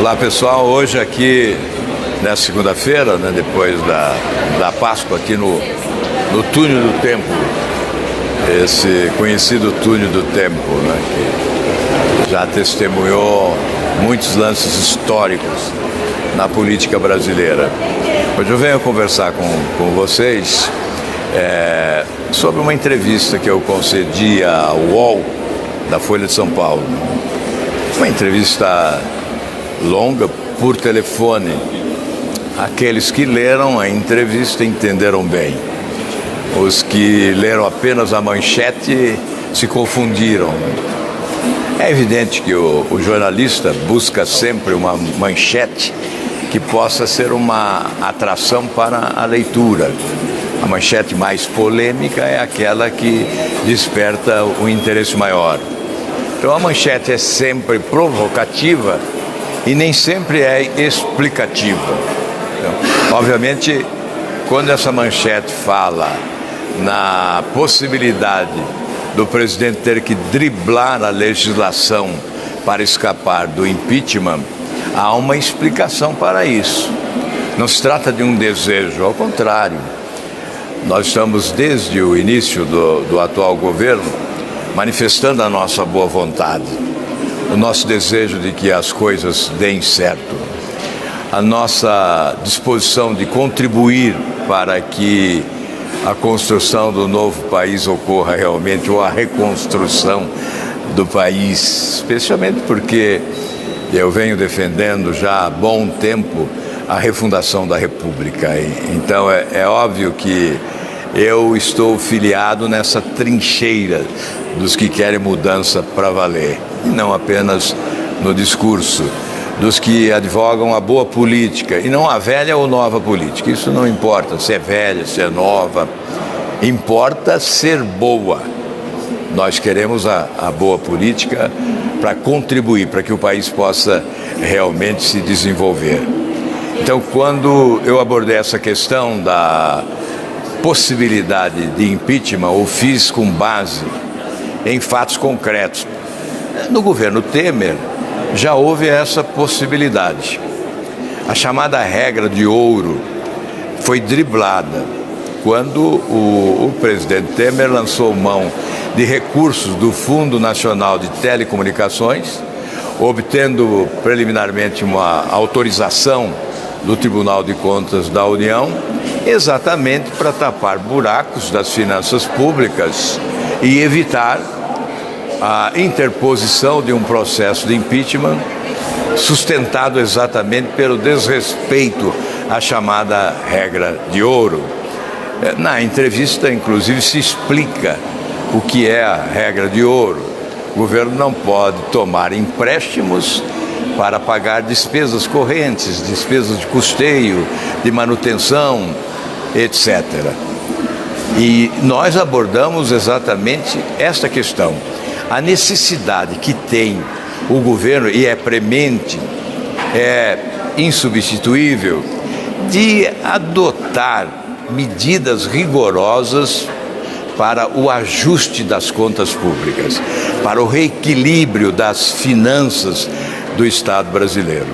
Olá pessoal, hoje aqui nessa segunda-feira, depois da Páscoa, aqui no Túnel do Tempo, esse conhecido Túnel do Tempo, que já testemunhou muitos lances históricos na política brasileira. Hoje eu venho conversar com vocês sobre uma entrevista que eu concedi à UOL da Folha de São Paulo. Uma entrevista longa por telefone. Aqueles que leram a entrevista entenderam bem. Os que leram apenas a manchete se confundiram. É evidente que o jornalista busca sempre uma manchete que possa ser uma atração para a leitura. A manchete mais polêmica é aquela que desperta o interesse maior. Então a manchete é sempre provocativa e nem sempre é explicativa. Então, obviamente, quando essa manchete fala na possibilidade do presidente ter que driblar a legislação para escapar do impeachment, há uma explicação para isso. Não se trata de um desejo, ao contrário. Nós estamos, desde o início do atual governo, manifestando a nossa boa vontade, o nosso desejo de que as coisas deem certo, a nossa disposição de contribuir para que a construção do novo país ocorra realmente, ou a reconstrução do país, especialmente porque eu venho defendendo já há bom tempo a refundação da República. Então é óbvio que eu estou filiado nessa trincheira dos que querem mudança para valer, e não apenas no discurso, dos que advogam a boa política, e não a velha ou nova política. Isso não importa se é velha, se é nova, importa ser boa. Nós queremos a boa política para contribuir, para que o país possa realmente se desenvolver. Então, quando eu abordei essa questão da possibilidade de impeachment, ou fiz com base em fatos concretos, no governo Temer já houve essa possibilidade. A chamada regra de ouro foi driblada quando o presidente Temer lançou mão de recursos do Fundo Nacional de Telecomunicações, obtendo preliminarmente uma autorização do Tribunal de Contas da União, exatamente para tapar buracos das finanças públicas e evitar a interposição de um processo de impeachment sustentado exatamente pelo desrespeito à chamada regra de ouro. Na entrevista, inclusive, se explica o que é a regra de ouro. O governo não pode tomar empréstimos para pagar despesas correntes, despesas de custeio, de manutenção, etc. E nós abordamos exatamente esta questão. A necessidade que tem o governo, e é premente, é insubstituível, de adotar medidas rigorosas para o ajuste das contas públicas, para o reequilíbrio das finanças do Estado brasileiro.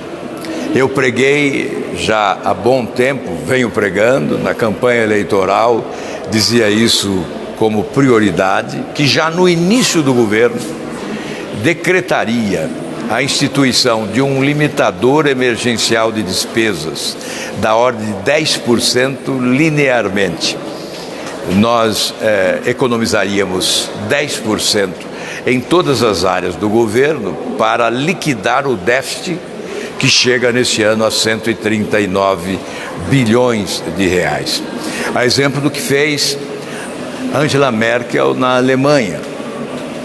Eu preguei já há bom tempo, venho pregando, na campanha eleitoral, dizia isso como prioridade, que já no início do governo decretaria a instituição de um limitador emergencial de despesas da ordem de 10% linearmente. Nós economizaríamos 10% em todas as áreas do governo para liquidar o déficit que chega neste ano a 139 bilhões de reais. A exemplo do que fez Angela Merkel na Alemanha.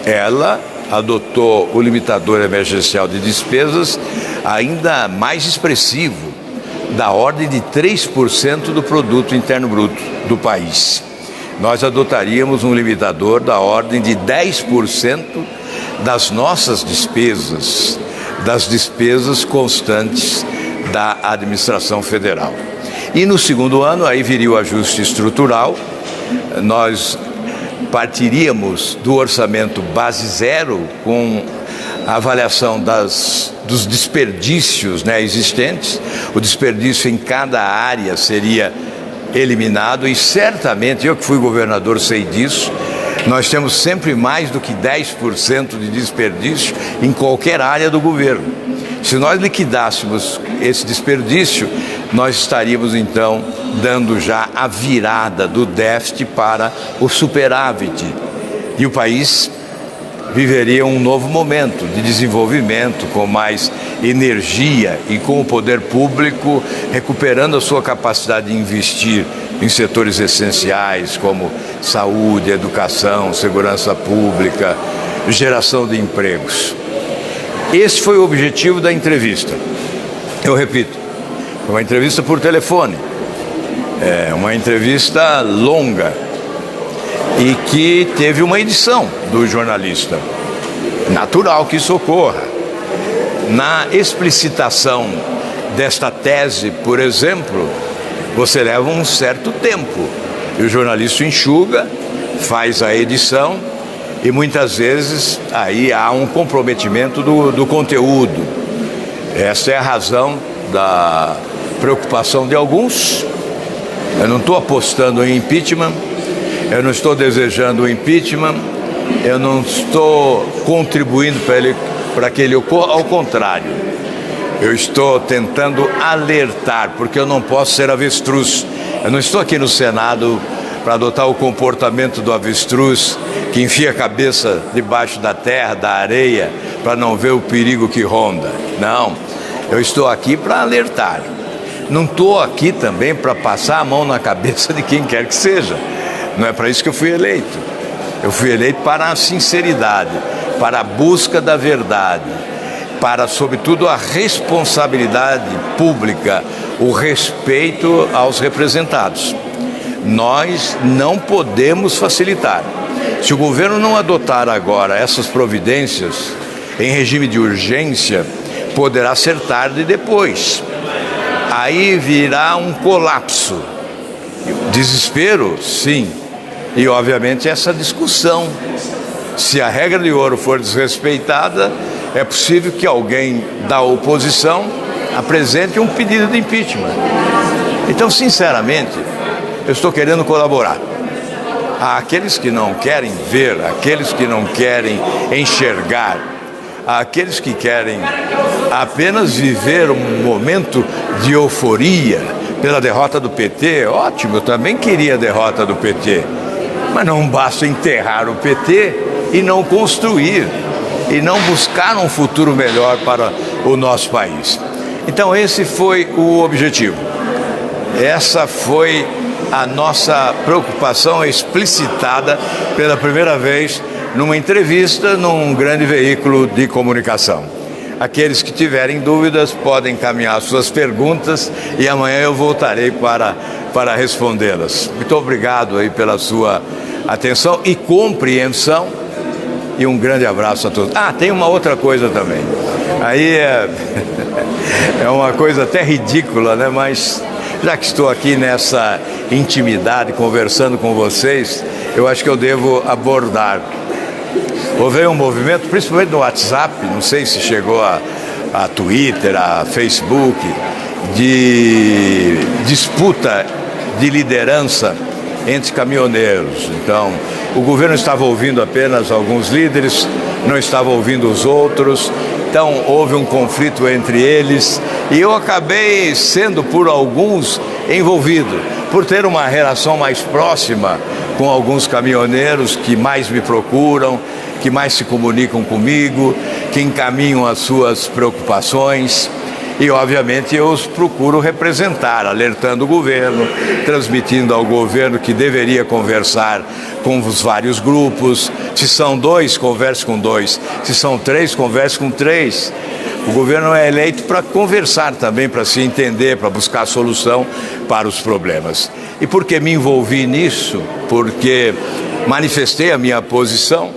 Ela adotou o limitador emergencial de despesas ainda mais expressivo, da ordem de 3% do produto interno bruto do país. Nós adotaríamos um limitador da ordem de 10% das nossas despesas, das despesas constantes da administração federal. E no segundo ano, aí viria o ajuste estrutural. Nós partiríamos do orçamento base zero com a avaliação dos desperdícios, né, existentes. O desperdício em cada área seria eliminado e certamente, eu que fui governador sei disso, nós temos sempre mais do que 10% de desperdício em qualquer área do governo. Se nós liquidássemos esse desperdício, nós estaríamos então dando já a virada do déficit para o superávit. E o país viveria um novo momento de desenvolvimento, com mais energia e com o poder público recuperando a sua capacidade de investir em setores essenciais como saúde, educação, segurança pública, geração de empregos. Esse foi o objetivo da entrevista. Eu repito, foi uma entrevista por telefone, uma entrevista longa e que teve uma edição do jornalista. Natural que isso ocorra. Na explicitação desta tese, por exemplo, você leva um certo tempo e o jornalista enxuga, faz a edição e muitas vezes aí há um comprometimento do conteúdo. Essa é a razão da preocupação de alguns. Eu não estou apostando em impeachment, eu não estou desejando o impeachment, eu não estou contribuindo para que ele ocorra, ao contrário. Eu estou tentando alertar, porque eu não posso ser avestruz. Eu não estou aqui no Senado para adotar o comportamento do avestruz, que enfia a cabeça debaixo da terra, da areia, para não ver o perigo que ronda. Não, eu estou aqui para alertar. Não estou aqui também para passar a mão na cabeça de quem quer que seja. Não é para isso que eu fui eleito. Eu fui eleito para a sinceridade, para a busca da verdade, para, sobretudo, a responsabilidade pública, o respeito aos representados. Nós não podemos facilitar. Se o governo não adotar agora essas providências em regime de urgência, poderá ser tarde depois. Aí virá um colapso. Desespero, sim. E, obviamente, essa discussão. Se a regra de ouro for desrespeitada, é possível que alguém da oposição apresente um pedido de impeachment. Então, sinceramente, eu estou querendo colaborar. Há aqueles que não querem ver, aqueles que não querem enxergar, há aqueles que querem apenas viver um momento de euforia pela derrota do PT. Ótimo, eu também queria a derrota do PT. Mas não basta enterrar o PT e não construir, e não buscar um futuro melhor para o nosso país. Então esse foi o objetivo. Essa foi a nossa preocupação explicitada pela primeira vez numa entrevista num grande veículo de comunicação. Aqueles que tiverem dúvidas podem encaminhar suas perguntas e amanhã eu voltarei para respondê-las. Muito obrigado aí pela sua atenção e compreensão e um grande abraço a todos. Tem uma outra coisa também. Aí é uma coisa até ridícula, né? Mas já que estou aqui nessa intimidade conversando com vocês, eu acho que eu devo abordar. Houve um movimento, principalmente no WhatsApp, não sei se chegou a Twitter, a Facebook, de disputa de liderança entre caminhoneiros. Então, o governo estava ouvindo apenas alguns líderes, não estava ouvindo os outros. Então, houve um conflito entre eles e eu acabei sendo, por alguns, envolvido, por ter uma relação mais próxima com alguns caminhoneiros que mais me procuram, que mais se comunicam comigo, que encaminham as suas preocupações. E, obviamente, eu os procuro representar, alertando o governo, transmitindo ao governo que deveria conversar com os vários grupos. Se são 2, converse com 2. Se são 3, converse com 3. O governo é eleito para conversar também, para se entender, para buscar solução para os problemas. E por que me envolvi nisso? Porque manifestei a minha posição.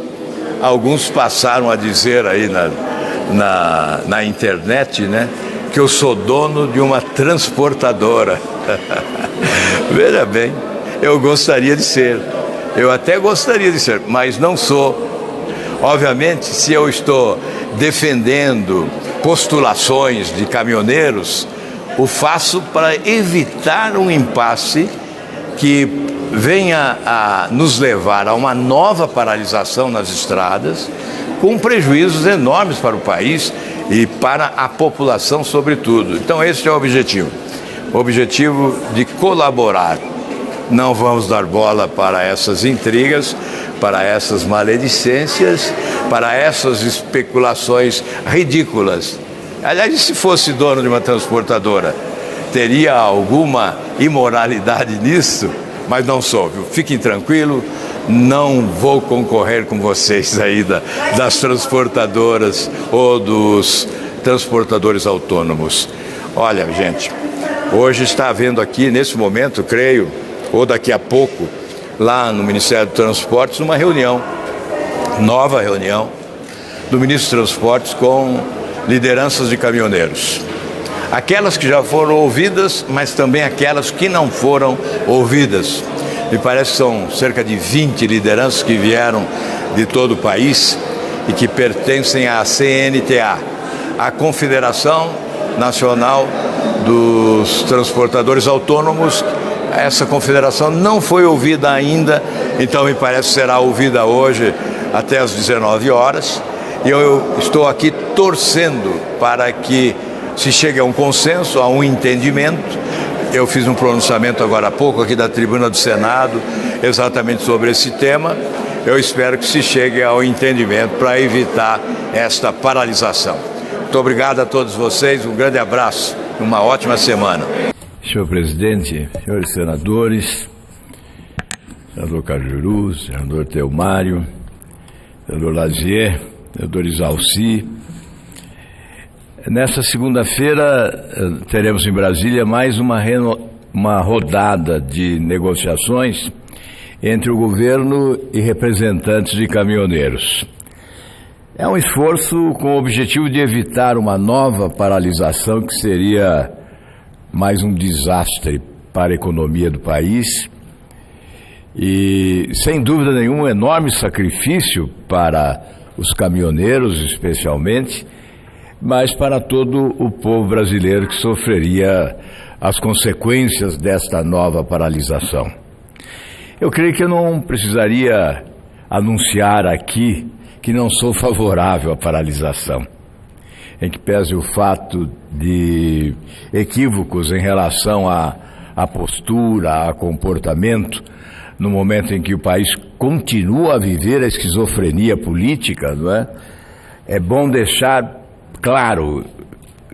Alguns passaram a dizer aí na internet, né, que eu sou dono de uma transportadora. Veja bem, eu gostaria de ser. Eu até gostaria de ser, mas não sou. Obviamente, se eu estou defendendo postulações de caminhoneiros, o faço para evitar um impasse que venha a nos levar a uma nova paralisação nas estradas, com prejuízos enormes para o país e para a população, sobretudo. Então, esse é o objetivo de colaborar. Não vamos dar bola para essas intrigas, para essas maledicências, para essas especulações ridículas. Aliás, se fosse dono de uma transportadora, teria alguma imoralidade nisso? Mas não sou, viu? Fiquem tranquilos, não vou concorrer com vocês aí das transportadoras ou dos transportadores autônomos. Olha, gente, hoje está havendo aqui, nesse momento, creio, ou daqui a pouco, lá no Ministério dos Transportes, uma reunião, nova reunião, do Ministro dos Transportes com lideranças de caminhoneiros. Aquelas que já foram ouvidas, mas também aquelas que não foram ouvidas. Me parece que são cerca de 20 lideranças que vieram de todo o país e que pertencem à CNTA, a Confederação Nacional dos Transportadores Autônomos. Essa confederação não foi ouvida ainda, então me parece que será ouvida hoje até às 19 horas. E eu estou aqui torcendo para que se chegue a um consenso, a um entendimento. Eu fiz um pronunciamento agora há pouco aqui da tribuna do Senado, exatamente sobre esse tema. Eu espero que se chegue ao entendimento para evitar esta paralisação. Muito obrigado a todos vocês, um grande abraço e uma ótima semana. Senhor presidente, senhores senadores, senador Cajuru, senador Teomário, senador Lazier, senador Isalci. Nessa segunda-feira teremos em Brasília mais uma rodada de negociações entre o governo e representantes de caminhoneiros. É um esforço com o objetivo de evitar uma nova paralisação que seria mais um desastre para a economia do país e, sem dúvida nenhuma, um enorme sacrifício para os caminhoneiros, especialmente, mas para todo o povo brasileiro que sofreria as consequências desta nova paralisação. Eu creio que eu não precisaria anunciar aqui que não sou favorável à paralisação, em que pese o fato de equívocos em relação à postura, a comportamento, no momento em que o país continua a viver a esquizofrenia política, não é? É bom deixar claro,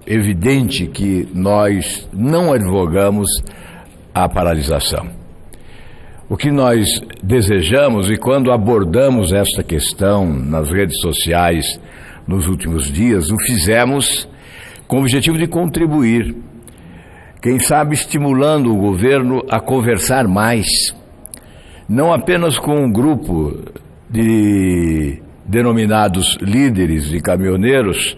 evidente, que nós não advogamos a paralisação. O que nós desejamos, e quando abordamos esta questão nas redes sociais nos últimos dias, o fizemos com o objetivo de contribuir, quem sabe estimulando o governo a conversar mais, não apenas com um grupo de denominados líderes de caminhoneiros,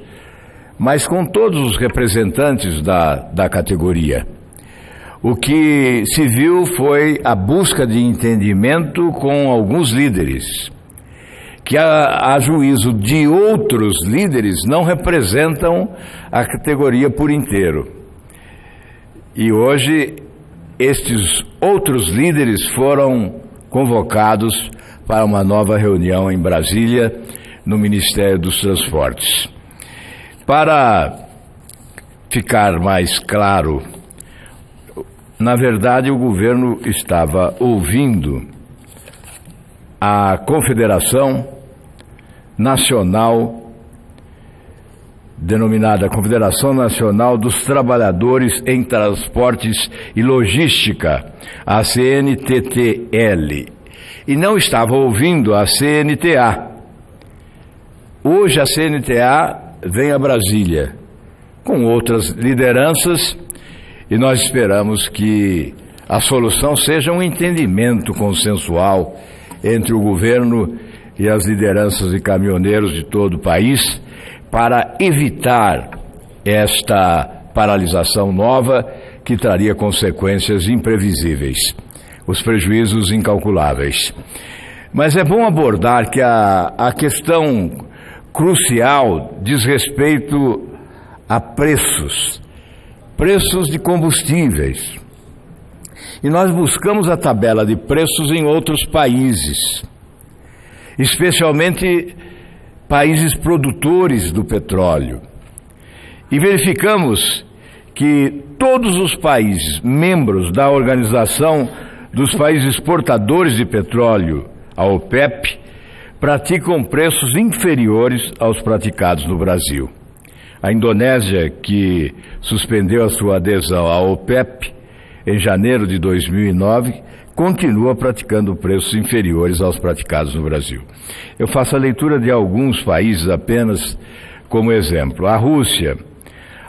mas com todos os representantes da categoria. O que se viu foi a busca de entendimento com alguns líderes, que a juízo de outros líderes não representam a categoria por inteiro. E hoje estes outros líderes foram convocados para uma nova reunião em Brasília, no Ministério dos Transportes. Para ficar mais claro, na verdade o governo estava ouvindo a Confederação Nacional, denominada Confederação Nacional dos Trabalhadores em Transportes e Logística, a CNTTL, e não estava ouvindo a CNTA. Hoje a CNTA vem a Brasília com outras lideranças e nós esperamos que a solução seja um entendimento consensual entre o governo e as lideranças de caminhoneiros de todo o país para evitar esta paralisação nova que traria consequências imprevisíveis, os prejuízos incalculáveis. Mas é bom abordar que a questão crucial diz respeito a preços de combustíveis. E nós buscamos a tabela de preços em outros países, especialmente países produtores do petróleo. E verificamos que todos os países membros da Organização dos Países Exportadores de Petróleo, a OPEP, praticam preços inferiores aos praticados no Brasil. A Indonésia, que suspendeu a sua adesão à OPEP em janeiro de 2009, continua praticando preços inferiores aos praticados no Brasil. Eu faço a leitura de alguns países apenas como exemplo. A Rússia,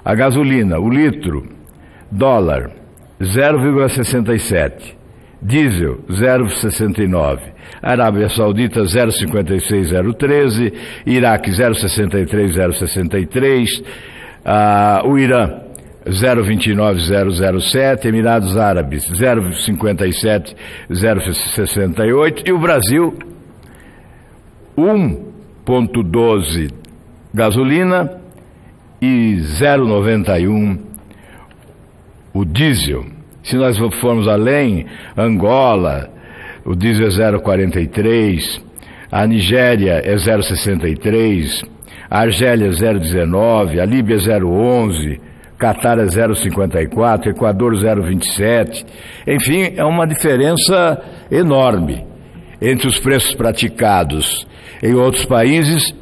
a gasolina, o litro, dólar, 0,67, diesel, 0,69, Arábia Saudita, 0,56,013, Iraque, 0,63,063, o Irã, 0,29,007, Emirados Árabes, 0,57,068 e o Brasil, 1,12 gasolina e 0,91 o diesel. Se nós formos além, Angola, o diesel é 0,43, a Nigéria é 0,63, a Argélia é 0,19, a Líbia é 0,11, Catar é 0,54, Equador 0,27. Enfim, é uma diferença enorme entre os preços praticados em outros países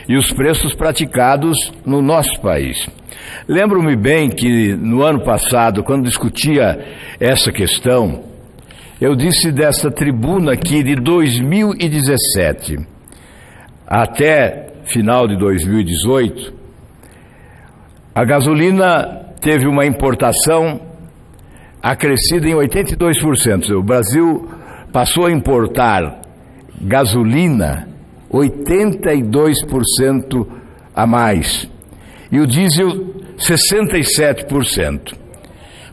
e os preços praticados no nosso país. Lembro-me bem que no ano passado, quando discutia essa questão, eu disse desta tribuna que de 2017 até final de 2018, a gasolina teve uma importação acrescida em 82%. O Brasil passou a importar gasolina 82% a mais. E o diesel 67%.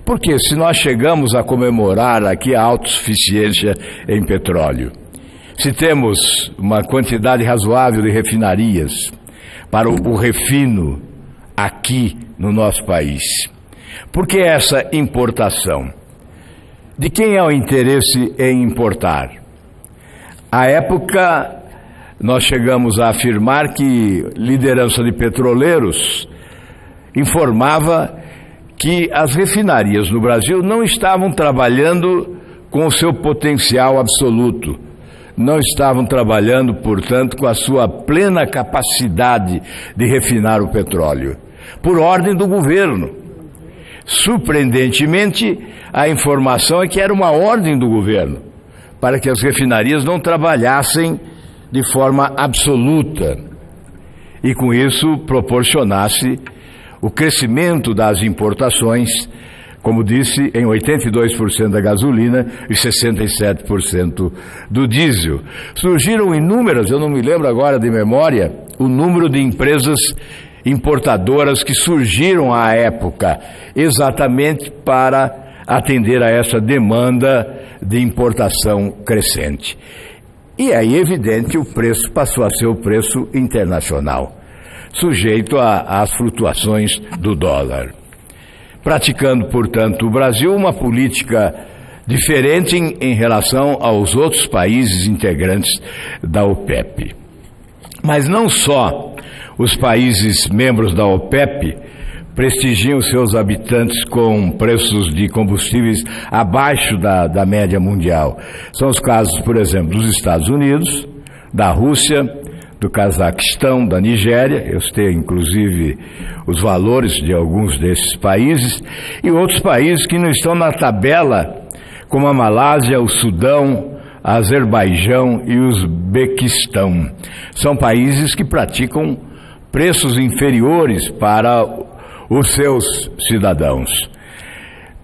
Porque se nós chegamos a comemorar aqui a autossuficiência em petróleo, se temos uma quantidade razoável de refinarias para o refino aqui no nosso país, por que essa importação? De quem é o interesse em importar? À época, nós chegamos a afirmar que liderança de petroleiros informava que as refinarias no Brasil não estavam trabalhando com o seu potencial absoluto, não estavam trabalhando, portanto, com a sua plena capacidade de refinar o petróleo, por ordem do governo. Surpreendentemente, a informação é que era uma ordem do governo, para que as refinarias não trabalhassem de forma absoluta e, com isso, proporcionasse o crescimento das importações, como disse, em 82% da gasolina e 67% do diesel. Surgiram inúmeras, eu não me lembro agora de memória, o número de empresas importadoras que surgiram à época, exatamente para atender a essa demanda de importação crescente. E aí é evidente que o preço passou a ser o preço internacional, sujeito às flutuações do dólar. Praticando, portanto, o Brasil uma política diferente em relação aos outros países integrantes da OPEP. Mas não só os países membros da OPEP prestigiam seus habitantes com preços de combustíveis abaixo da média mundial. São os casos, por exemplo, dos Estados Unidos, da Rússia, do Cazaquistão, da Nigéria, eu citei inclusive os valores de alguns desses países, e outros países que não estão na tabela, como a Malásia, o Sudão, a Azerbaijão e o Uzbequistão. São países que praticam preços inferiores para os seus cidadãos.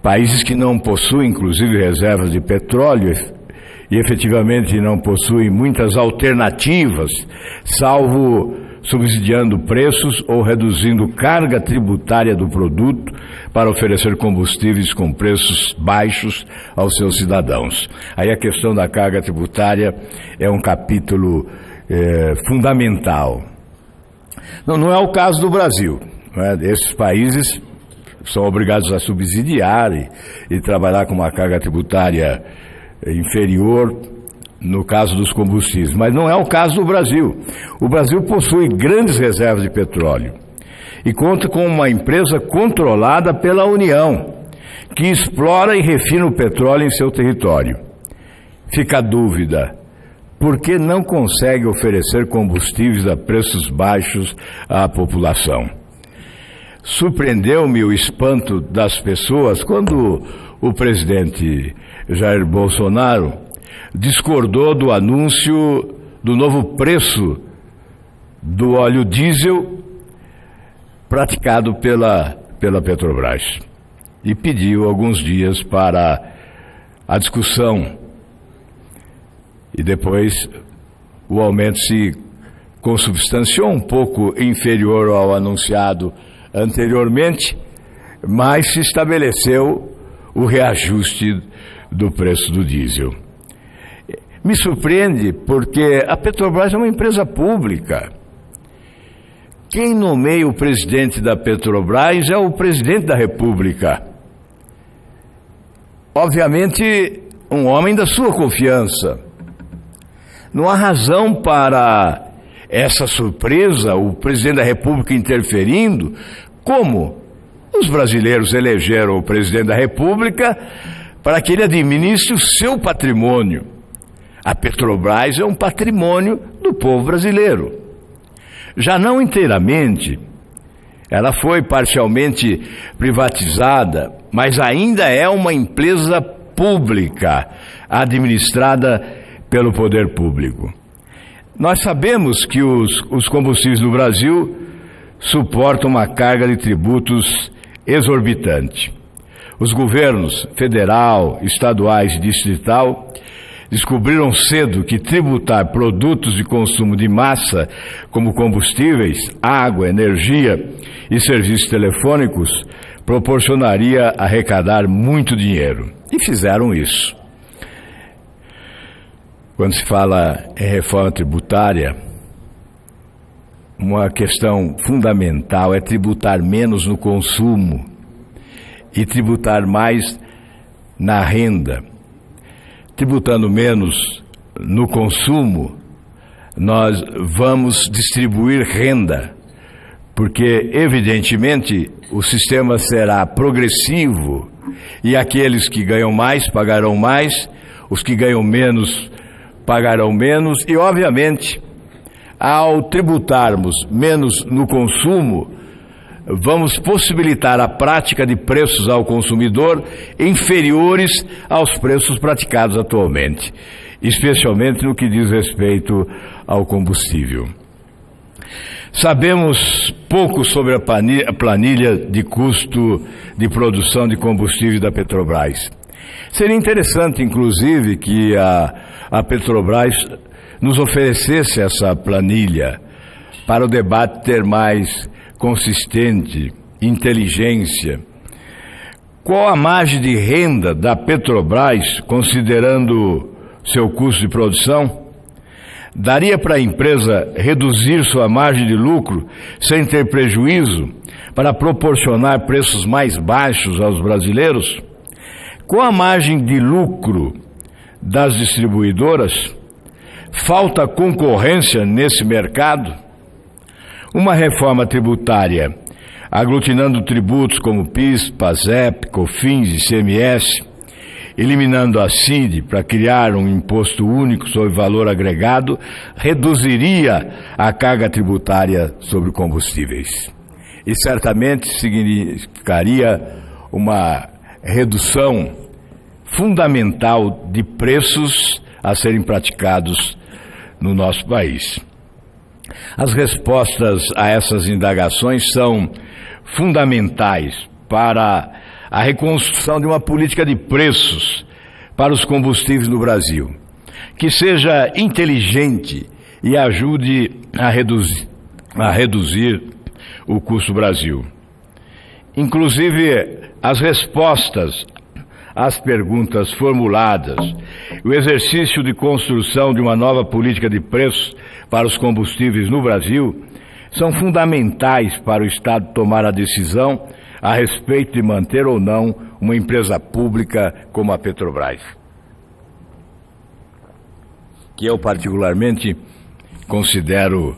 Países que não possuem, inclusive, reservas de petróleo e efetivamente não possui muitas alternativas, salvo subsidiando preços ou reduzindo carga tributária do produto para oferecer combustíveis com preços baixos aos seus cidadãos. Aí a questão da carga tributária é um capítulo fundamental. Não é o caso do Brasil, né? Esses países são obrigados a subsidiar e trabalhar com uma carga tributária inferior no caso dos combustíveis, mas não é o caso do Brasil. O Brasil possui grandes reservas de petróleo e conta com uma empresa controlada pela União, que explora e refina o petróleo em seu território. Fica a dúvida, por que não consegue oferecer combustíveis a preços baixos à população? Surpreendeu-me o espanto das pessoas quando o presidente Jair Bolsonaro discordou do anúncio do novo preço do óleo diesel praticado pela Petrobras e pediu alguns dias para a discussão e depois o aumento se consubstanciou um pouco inferior ao anunciado anteriormente, mas se estabeleceu o reajuste do preço do diesel. Me surpreende porque a Petrobras é uma empresa pública. Quem nomeia o presidente da Petrobras é o presidente da República. Obviamente, um homem da sua confiança. Não há razão para essa surpresa, o presidente da República interferindo, como os brasileiros elegeram o presidente da República para que ele administre o seu patrimônio. A Petrobras é um patrimônio do povo brasileiro. Já não inteiramente, ela foi parcialmente privatizada, mas ainda é uma empresa pública, administrada pelo poder público. Nós sabemos que os combustíveis no Brasil suportam uma carga de tributos exorbitante. Os governos federal, estaduais e distrital descobriram cedo que tributar produtos de consumo de massa, como combustíveis, água, energia e serviços telefônicos, proporcionaria arrecadar muito dinheiro. E fizeram isso. Quando se fala em reforma tributária, uma questão fundamental é tributar menos no consumo e tributar mais na renda. Tributando menos no consumo, nós vamos distribuir renda, porque, evidentemente, o sistema será progressivo e aqueles que ganham mais pagarão mais, os que ganham menos pagarão menos e, obviamente, ao tributarmos menos no consumo, vamos possibilitar a prática de preços ao consumidor inferiores aos preços praticados atualmente, especialmente no que diz respeito ao combustível. Sabemos pouco sobre a planilha de custo de produção de combustível da Petrobras. Seria interessante, inclusive, que a Petrobras nos oferecesse essa planilha para o debate ter mais consistente, inteligência. Qual a margem de renda da Petrobras, considerando seu custo de produção? Daria para a empresa reduzir sua margem de lucro sem ter prejuízo para proporcionar preços mais baixos aos brasileiros? Qual a margem de lucro das distribuidoras? Falta concorrência nesse mercado? Uma reforma tributária, aglutinando tributos como PIS, PASEP, COFINS e ICMS, eliminando a CID para criar um imposto único sobre valor agregado, reduziria a carga tributária sobre combustíveis. E certamente significaria uma redução fundamental de preços a serem praticados no nosso país. As respostas a essas indagações são fundamentais para a reconstrução de uma política de preços para os combustíveis no Brasil. que seja inteligente e ajude a reduzir o custo Brasil. Inclusive, as respostas às perguntas formuladas, o exercício de construção de uma nova política de preços para os combustíveis no Brasil são fundamentais para o Estado tomar a decisão a respeito de manter ou não uma empresa pública como a Petrobras, que eu particularmente considero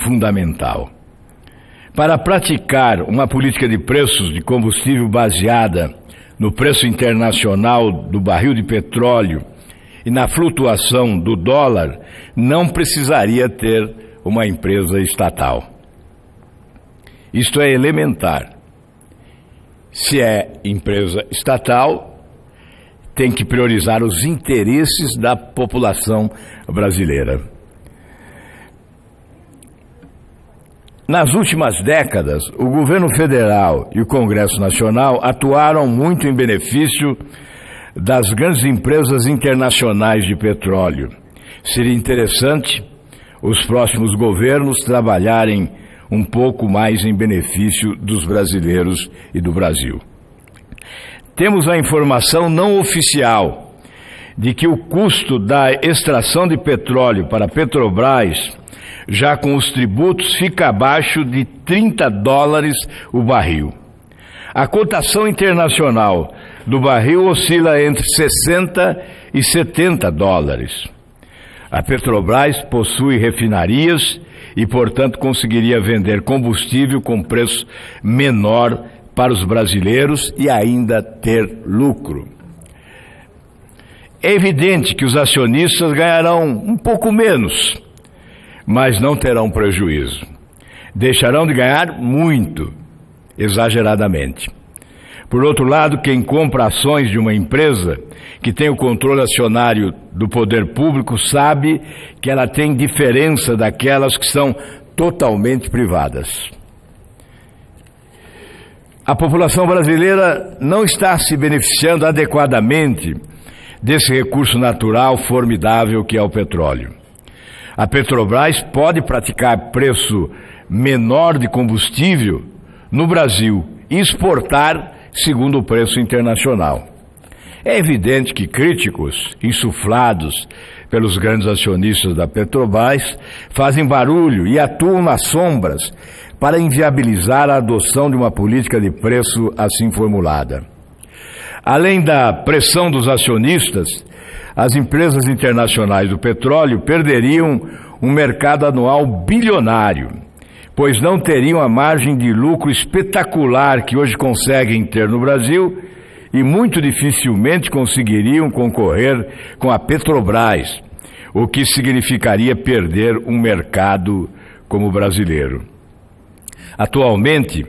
fundamental. Para praticar uma política de preços de combustível baseada no preço internacional do barril de petróleo e na flutuação do dólar, não precisaria ter uma empresa estatal. Isto é elementar. Se é empresa estatal, tem que priorizar os interesses da população brasileira. Nas últimas décadas, o governo federal e o Congresso Nacional atuaram muito em benefício das grandes empresas internacionais de petróleo. Seria interessante os próximos governos trabalharem um pouco mais em benefício dos brasileiros e do Brasil. Temos a informação não oficial de que o custo da extração de petróleo para a Petrobras, já com os tributos, fica abaixo de $30 o barril. A cotação internacional do barril oscila entre $60 e $70. A Petrobras possui refinarias e, portanto, conseguiria vender combustível com preço menor para os brasileiros e ainda ter lucro. É evidente que os acionistas ganharão um pouco menos, mas não terão prejuízo. Deixarão de ganhar muito, exageradamente. Por outro lado, quem compra ações de uma empresa que tem o controle acionário do poder público sabe que ela tem diferença daquelas que são totalmente privadas. A população brasileira não está se beneficiando adequadamente desse recurso natural formidável que é o petróleo. A Petrobras pode praticar preço menor de combustível no Brasil e exportar segundo o preço internacional. É evidente que críticos, insuflados pelos grandes acionistas da Petrobras, fazem barulho e atuam nas sombras para inviabilizar a adoção de uma política de preço assim formulada. Além da pressão dos acionistas, as empresas internacionais do petróleo perderiam um mercado anual bilionário, pois não teriam a margem de lucro espetacular que hoje conseguem ter no Brasil e muito dificilmente conseguiriam concorrer com a Petrobras, o que significaria perder um mercado como o brasileiro. Atualmente,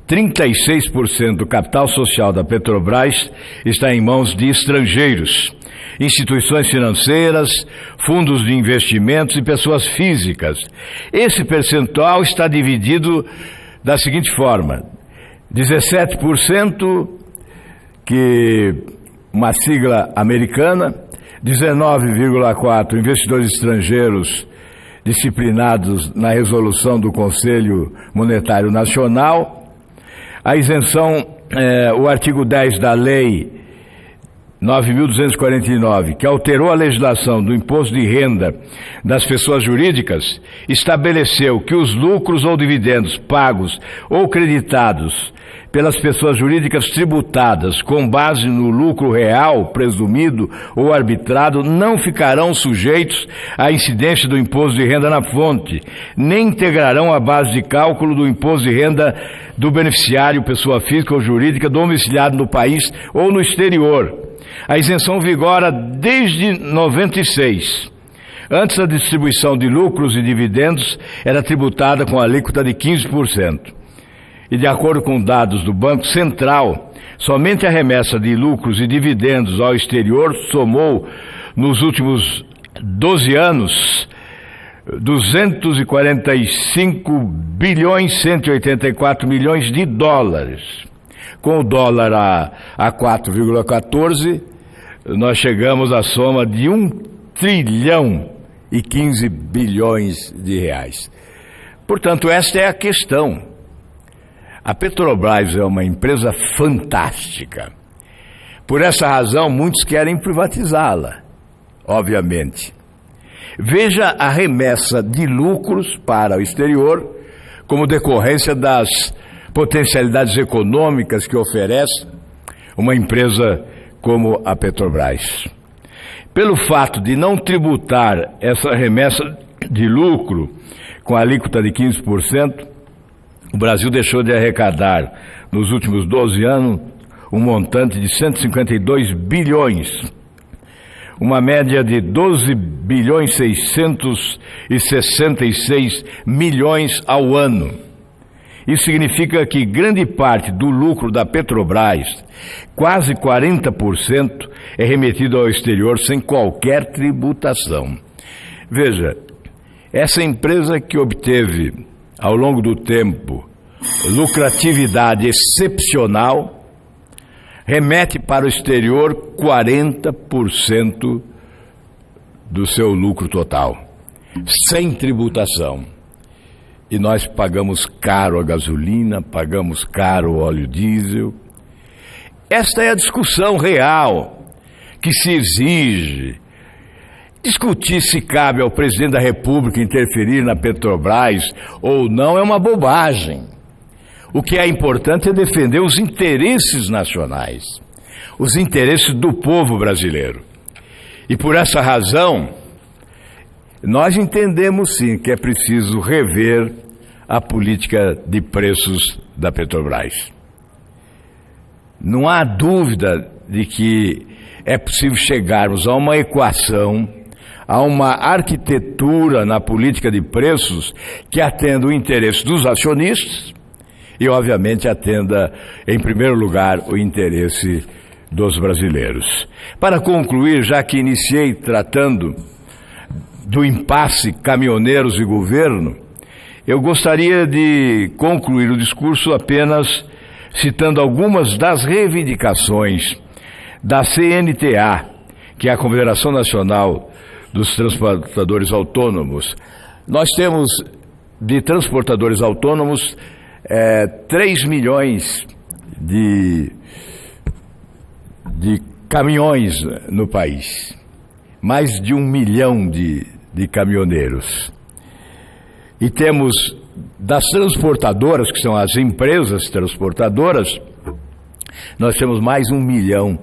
36% do capital social da Petrobras está em mãos de estrangeiros, instituições financeiras, fundos de investimentos e pessoas físicas. Esse percentual está dividido da seguinte forma: 17% que uma sigla americana, 19,4% investidores estrangeiros disciplinados na resolução do Conselho Monetário Nacional, a isenção, o artigo 10 da Lei 9.249, que alterou a legislação do imposto de renda das pessoas jurídicas, estabeleceu que os lucros ou dividendos pagos ou creditados pelas pessoas jurídicas tributadas com base no lucro real, presumido ou arbitrado, não ficarão sujeitos à incidência do imposto de renda na fonte, nem integrarão a base de cálculo do imposto de renda do beneficiário, pessoa física ou jurídica, domiciliado no país ou no exterior. A isenção vigora desde 96. Antes, a distribuição de lucros e dividendos era tributada com alíquota de 15%. E, de acordo com dados do Banco Central, somente a remessa de lucros e dividendos ao exterior somou, nos últimos 12 anos, 245 bilhões 184 milhões de dólares. Com o dólar a 4,14, nós chegamos à soma de 1 trilhão e 15 bilhões de reais. Portanto, esta é a questão. A Petrobras é uma empresa fantástica. Por essa razão, muitos querem privatizá-la, obviamente. Veja a remessa de lucros para o exterior como decorrência das potencialidades econômicas que oferece uma empresa como a Petrobras. Pelo fato de não tributar essa remessa de lucro com a alíquota de 15%, o Brasil deixou de arrecadar, nos últimos 12 anos, um montante de 152 bilhões, uma média de 12 bilhões 666 milhões ao ano. Isso significa que grande parte do lucro da Petrobras, quase 40%, é remetido ao exterior sem qualquer tributação. Veja, essa empresa que obteve, ao longo do tempo, lucratividade excepcional, remete para o exterior 40% do seu lucro total, sem tributação. E nós pagamos caro a gasolina, pagamos caro o óleo diesel. Esta é a discussão real que se exige. Discutir se cabe ao presidente da República interferir na Petrobras ou não é uma bobagem. O que é importante é defender os interesses nacionais, os interesses do povo brasileiro. E por essa razão, nós entendemos sim que é preciso rever a política de preços da Petrobras. Não há dúvida de que é possível chegarmos a uma equação, a uma arquitetura na política de preços que atenda o interesse dos acionistas e, obviamente, atenda, em primeiro lugar, o interesse dos brasileiros. Para concluir, já que iniciei tratando do impasse caminhoneiros e governo, eu gostaria de concluir o discurso apenas citando algumas das reivindicações da CNTA, que é a Confederação Nacional dos Transportadores Autônomos. Nós temos de transportadores autônomos 3 milhões de caminhões no país, mais de 1 milhão de caminhoneiros. E temos das transportadoras, que são as empresas transportadoras, nós temos mais 1 milhão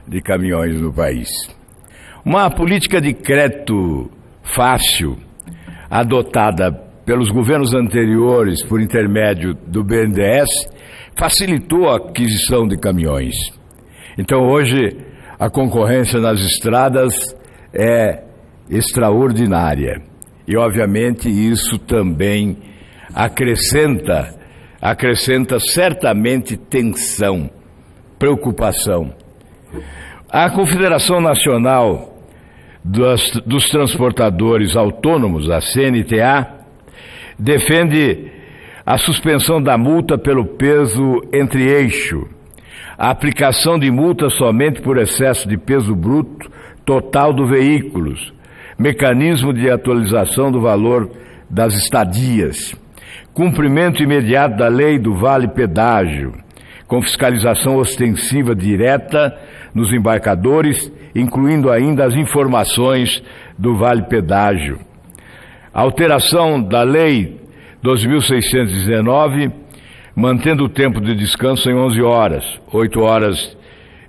de caminhões no país. Uma política de crédito fácil, adotada pelos governos anteriores por intermédio do BNDES, facilitou a aquisição de caminhões. Então hoje a concorrência nas estradas é extraordinária. E, obviamente, isso também acrescenta certamente tensão, preocupação. A Confederação Nacional dos Transportadores Autônomos, a CNTA, defende a suspensão da multa pelo peso entre eixo, a aplicação de multa somente por excesso de peso bruto total do veículo, mecanismo de atualização do valor das estadias, cumprimento imediato da lei do vale-pedágio, com fiscalização ostensiva direta nos embarcadores, incluindo ainda as informações do vale-pedágio. Alteração da lei 12.619, mantendo o tempo de descanso em 11 horas, 8 horas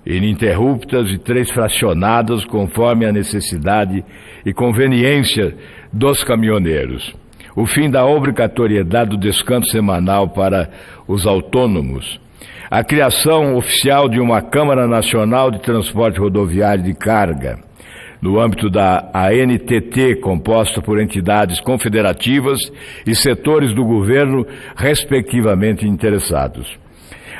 ininterruptas e 3 fracionadas, conforme a necessidade e conveniência dos caminhoneiros. O fim da obrigatoriedade do descanso semanal para os autônomos. A criação oficial de uma Câmara Nacional de Transporte Rodoviário de Carga, no âmbito da ANTT, composta por entidades confederativas e setores do governo, respectivamente interessados.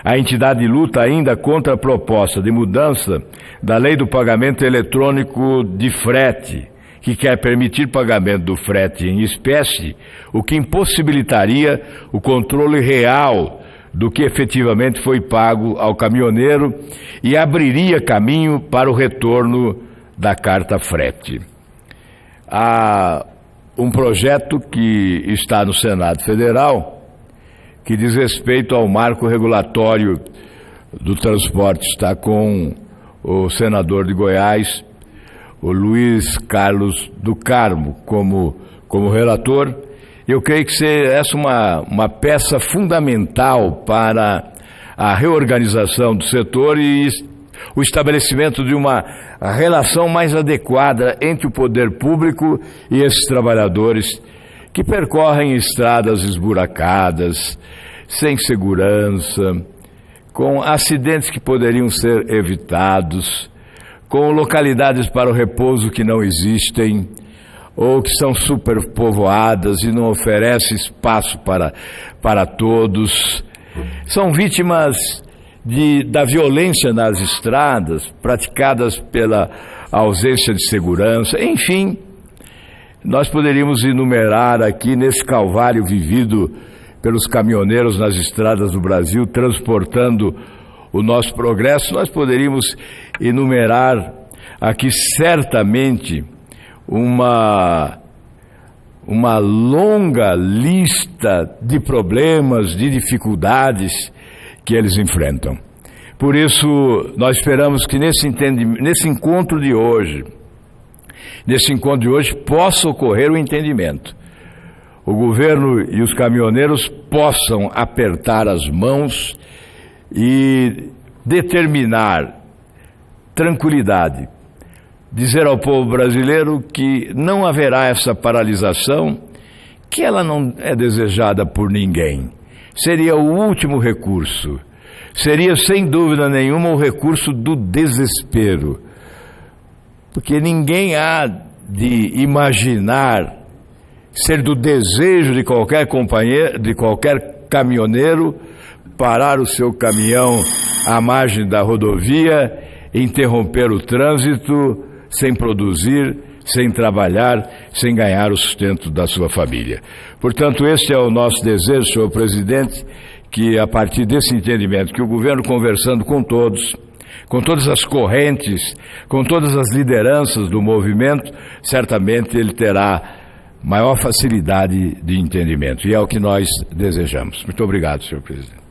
A entidade luta ainda contra a proposta de mudança da lei do pagamento eletrônico de frete, que quer permitir pagamento do frete em espécie, o que impossibilitaria o controle real do que efetivamente foi pago ao caminhoneiro e abriria caminho para o retorno da carta frete. há um projeto que está no Senado Federal que diz respeito ao marco regulatório do transporte. Está com o senador de Goiás, o Luiz Carlos do Carmo, como relator. Eu creio que essa é uma peça fundamental para a reorganização do setor e o estabelecimento de uma relação mais adequada entre o poder público e esses trabalhadores que percorrem estradas esburacadas, sem segurança, com acidentes que poderiam ser evitados, com localidades para o repouso que não existem, ou que são superpovoadas e não oferecem espaço para todos. São vítimas da violência nas estradas, praticadas pela ausência de segurança. Enfim, nós poderíamos enumerar aqui, nesse calvário vivido pelos caminhoneiros nas estradas do Brasil, transportando o nosso progresso, nós poderíamos enumerar aqui certamente uma longa lista de problemas, de dificuldades que eles enfrentam. Por isso, nós esperamos que nesse encontro de hoje possa ocorrer o entendimento. O governo e os caminhoneiros possam apertar as mãos e determinar tranquilidade, dizer ao povo brasileiro que não haverá essa paralisação, que ela não é desejada por ninguém. Seria o último recurso. Seria, sem dúvida nenhuma, o recurso do desespero. Porque ninguém há de imaginar ser do desejo de qualquer companheiro, de qualquer caminhoneiro, parar o seu caminhão à margem da rodovia, interromper o trânsito, sem produzir, sem trabalhar, sem ganhar o sustento da sua família. Portanto, este é o nosso desejo, senhor presidente, que a partir desse entendimento, que o governo, conversando com todos, com todas as correntes, com todas as lideranças do movimento, certamente ele terá maior facilidade de entendimento. E é o que nós desejamos. Muito obrigado, senhor presidente.